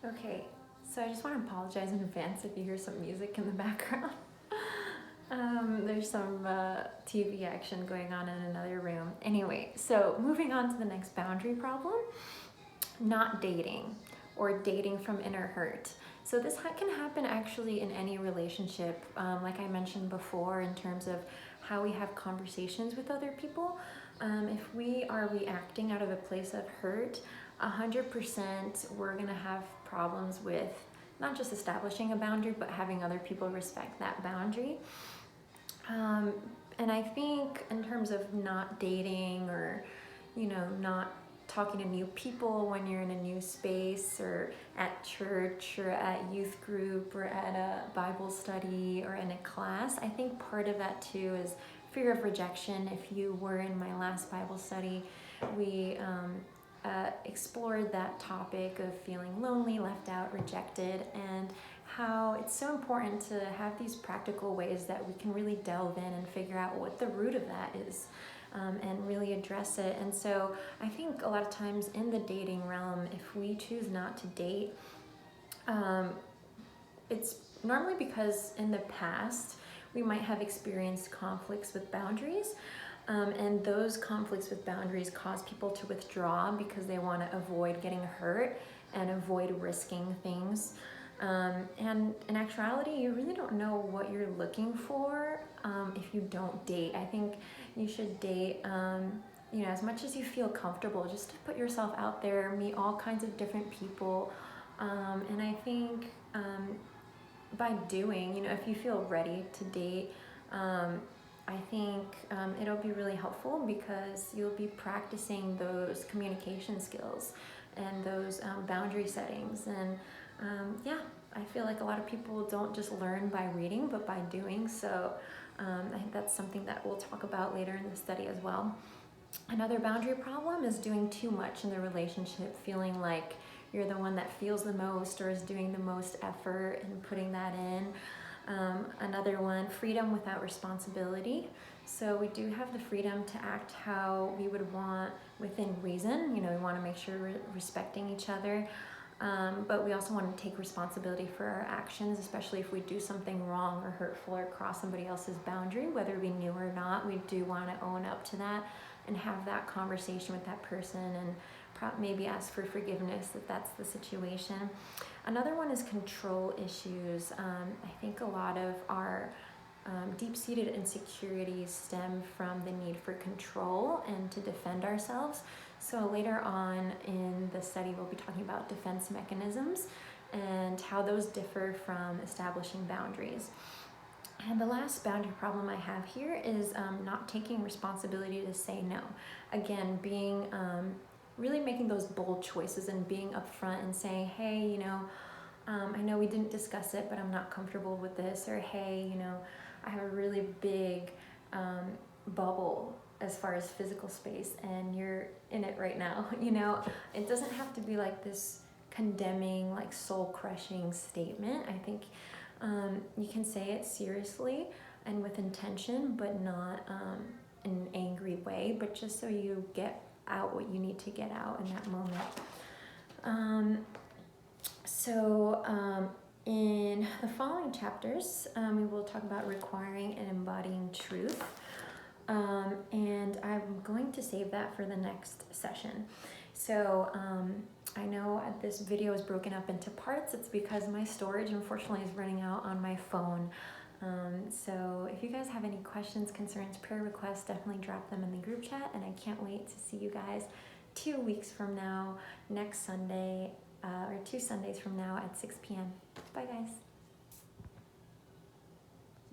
Okay, so I just want to apologize in advance if you hear some music in the background. There's some TV action going on in another room. Anyway, so moving on to the next boundary problem, not dating or dating from inner hurt. So this can happen actually in any relationship, like I mentioned before, in terms of how we have conversations with other people. If we are reacting out of a place of hurt, 100% we're gonna have problems with not just establishing a boundary, but having other people respect that boundary. And I think in terms of not dating or, not talking to new people when you're in a new space or at church or at youth group or at a Bible study or in a class, I think part of that too is fear of rejection. If you were in my last Bible study, we explored that topic of feeling lonely, left out, rejected, and how it's so important to have these practical ways that we can really delve in and figure out what the root of that is, and really address it. And so I think a lot of times in the dating realm, if we choose not to date, it's normally because in the past we might have experienced conflicts with boundaries. And those conflicts with boundaries cause people to withdraw because they want to avoid getting hurt and avoid risking things. And in actuality, you really don't know what you're looking for if you don't date. I think you should date, as much as you feel comfortable, just to put yourself out there, meet all kinds of different people. And I think by doing, if you feel ready to date, I think it'll be really helpful because you'll be practicing those communication skills and those boundary settings. And I feel like a lot of people don't just learn by reading, but by doing. So I think that's something that we'll talk about later in the study as well. Another boundary problem is doing too much in the relationship, feeling like you're the one that feels the most or is doing the most effort and putting that in. Another one, freedom without responsibility. So we do have the freedom to act how we would want within reason. We want to make sure we're respecting each other. But we also want to take responsibility for our actions, especially if we do something wrong or hurtful or cross somebody else's boundary, whether we knew or not. We do want to own up to that and have that conversation with that person and maybe ask for forgiveness if that's the situation. Another one is control issues. I think a lot of our deep-seated insecurities stem from the need for control and to defend ourselves. So later on in the study, we'll be talking about defense mechanisms and how those differ from establishing boundaries. And the last boundary problem I have here is not taking responsibility to say no. Again, being really making those bold choices and being upfront and saying, hey, I know we didn't discuss it, but I'm not comfortable with this. Or, hey, I have a really big bubble as far as physical space and you're in it right now. It doesn't have to be like this condemning, like soul-crushing statement. I think you can say it seriously and with intention, but not in an angry way, but just so you get out what you need to get out in that moment. In the following chapters, we will talk about requiring and embodying truth. And I'm going to save that for the next session. So I know this video is broken up into parts. It's because my storage, unfortunately, is running out on my phone. So if you guys have any questions, concerns, prayer requests, definitely drop them in the group chat. And I can't wait to see you guys 2 weeks from now, next Sunday, or 2 Sundays from now at 6 p.m. Bye, guys.